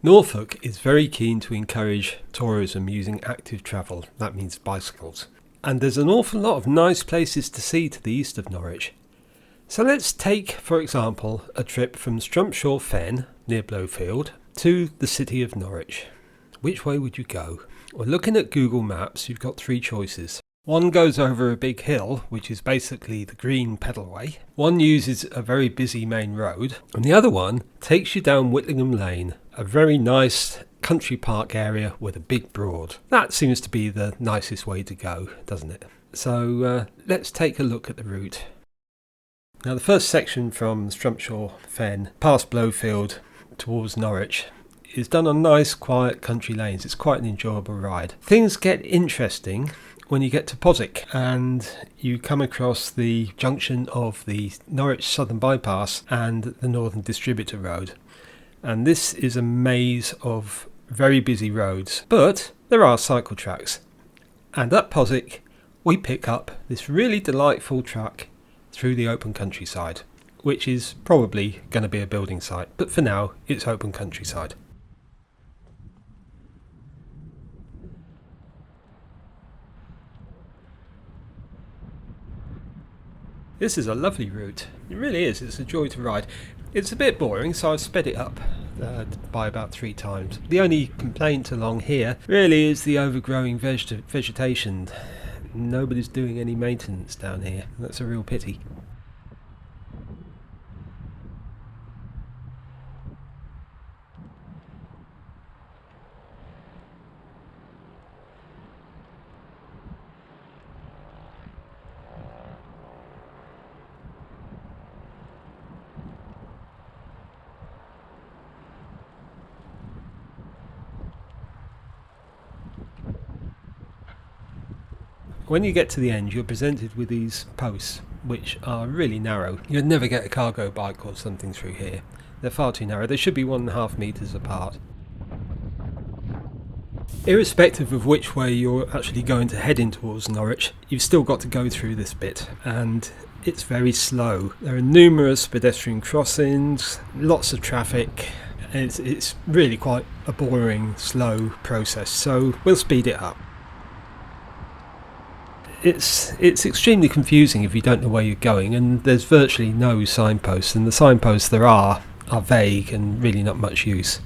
Norfolk is very keen to encourage tourism using active travel, that means bicycles. And there's an awful lot of nice places to see to the east of Norwich. So let's take, for example, a trip from Strumpshaw Fen, near Blowfield, to the city of Norwich. Which way would you go? Well, looking at Google Maps, you've got three choices. One goes over a big hill, which is basically the green pedalway. One uses a very busy main road. And the other one takes you down Whitlingham Lane, a very nice country park area with a big broad. That seems to be the nicest way to go, doesn't it? So let's take a look at the route. Now the first section from Strumpshaw Fen past Blowfield towards Norwich is done on nice quiet country lanes. It's quite an enjoyable ride. Things get interesting when you get to Poswick and you come across the junction of the Norwich Southern Bypass and the Northern Distributor Road. And this is a maze of very busy roads, but there are cycle tracks. And at Poswick we pick up this really delightful track through the open countryside, which is probably going to be a building site, but for now it's open countryside. This is a lovely route. It really is. It's a joy to ride. It's a bit boring, so I've sped it up by about 3 times. The only complaint along here really is the overgrowing vegetation. Nobody's doing any maintenance down here. That's a real pity. When you get to the end, you're presented with these posts, which are really narrow. You'd never get a cargo bike or something through here. They're far too narrow. They should be 1.5 metres apart. Irrespective of which way you're actually going to head in towards Norwich, you've still got to go through this bit, and it's very slow. There are numerous pedestrian crossings, lots of traffic. It's really quite a boring, slow process, so we'll speed it up. It's extremely confusing if you don't know where you're going, and there's virtually no signposts, and the signposts there are vague and really not much use.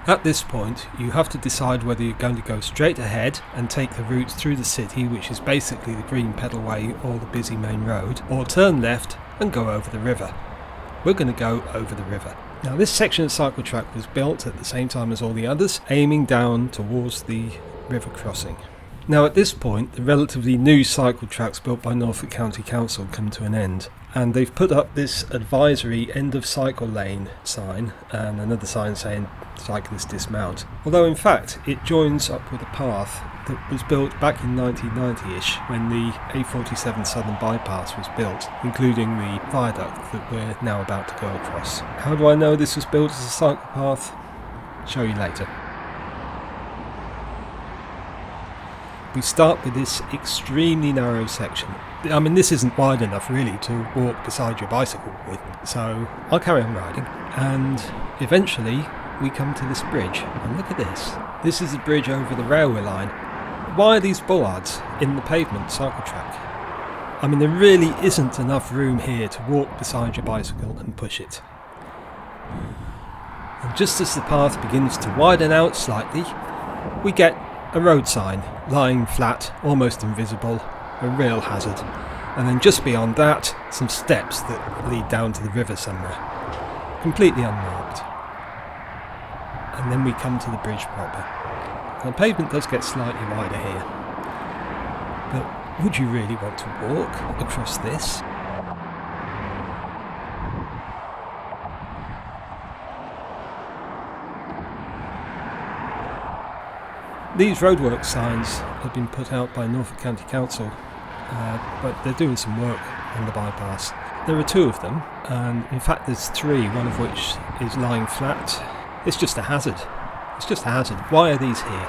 At this point, you have to decide whether you're going to go straight ahead and take the route through the city, which is basically the green pedalway or the busy main road, or turn left and go over the river. We're going to go over the river. Now this section of cycle track was built at the same time as all the others, aiming down towards the river crossing. Now at this point, the relatively new cycle tracks built by Norfolk County Council come to an end, and they've put up this advisory end of cycle lane sign and another sign saying cyclists dismount. Although in fact it joins up with a path that was built back in 1990-ish when the A47 Southern Bypass was built, including the viaduct that we're now about to go across. How do I know this was built as a cycle path? Show you later. We start with this extremely narrow section. I mean, this isn't wide enough really to walk beside your bicycle with, so I'll carry on riding, and eventually we come to this bridge, and look at this. This is a bridge over the railway line. Why are these bollards in the pavement cycle track? I mean, there really isn't enough room here to walk beside your bicycle and push it. And just as the path begins to widen out slightly, we get a road sign lying flat, almost invisible, a real hazard. And then just beyond that, some steps that lead down to the river somewhere. Completely unmarked. And then we come to the bridge proper. The pavement does get slightly wider here. But would you really want to walk across this? These roadwork signs have been put out by Norfolk County Council, but they're doing some work on the bypass. There are two of them, and in fact there's three, one of which is lying flat. It's just a hazard. It's just a hazard. Why are these here?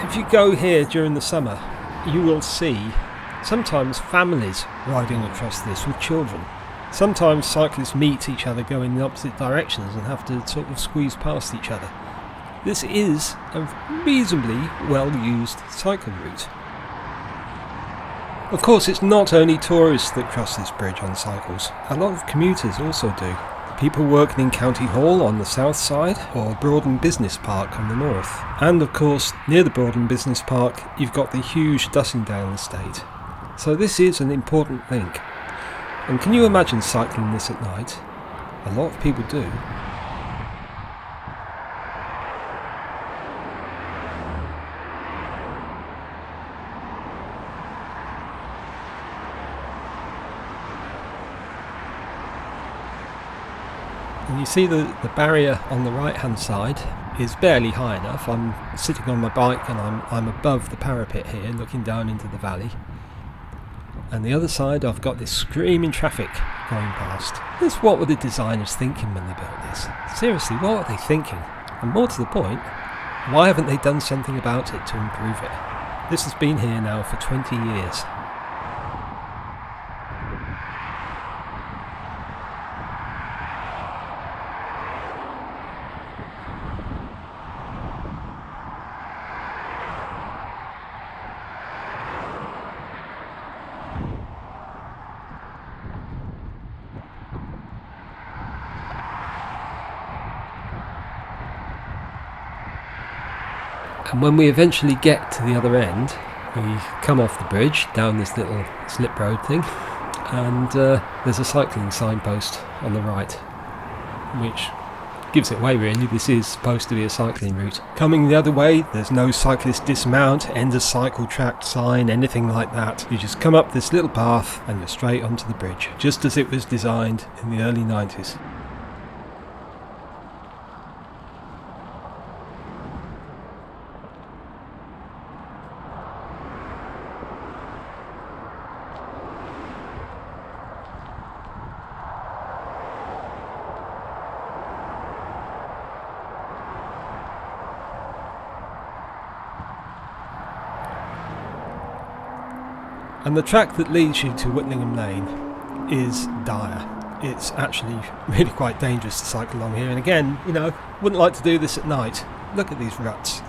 If you go here during the summer, you will see sometimes families riding across this with children. Sometimes cyclists meet each other going in the opposite directions and have to sort of squeeze past each other. This is a reasonably well-used cycle route. Of course, it's not only tourists that cross this bridge on cycles. A lot of commuters also do. People working in County Hall on the south side or Broadham Business Park on the north. And of course, near the Broadham Business Park, you've got the huge Dussingdale estate. So this is an important link. And can you imagine cycling this at night? A lot of people do. And you see the barrier on the right hand side is barely high enough. I'm sitting on my bike and I'm above the parapet here looking down into the valley. And the other side I've got this screaming traffic going past. What were the designers thinking when they built this? Seriously, what were they thinking? And more to the point, why haven't they done something about it to improve it? This has been here now for 20 years. And when we eventually get to the other end, we come off the bridge down this little slip road thing, and there's a cycling signpost on the right, which gives it away really. This is supposed to be a cycling route. Coming the other way, there's no cyclist dismount, end of cycle track sign, anything like that. You just come up this little path and you're straight onto the bridge, just as it was designed in the early 90s. And the track that leads you to Whitlingham Lane is dire. It's actually really quite dangerous to cycle along here. And again, wouldn't like to do this at night. Look at these ruts.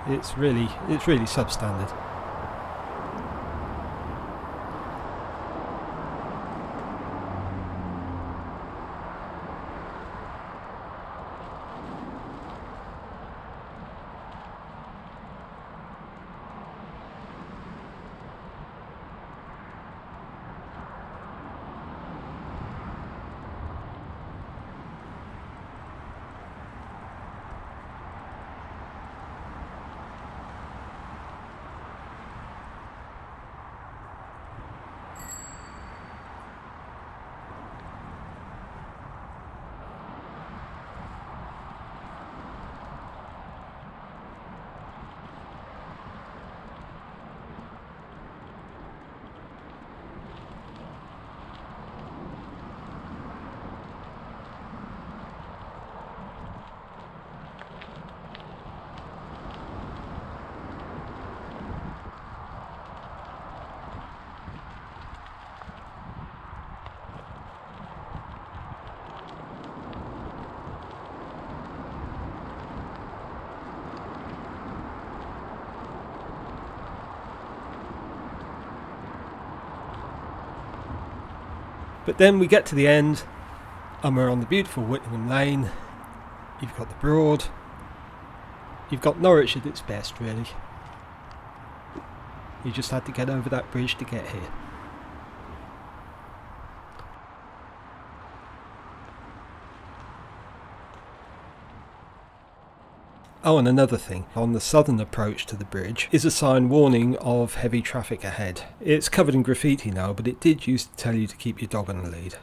It's really substandard. But then we get to the end and we're on the beautiful Whitlingham Lane. You've got the Broad, You've got Norwich at its best, really. You just had to get over that bridge to get here. Oh, and another thing, on the southern approach to the bridge is a sign warning of heavy traffic ahead. It's covered in graffiti now, but it did used to tell you to keep your dog on a lead.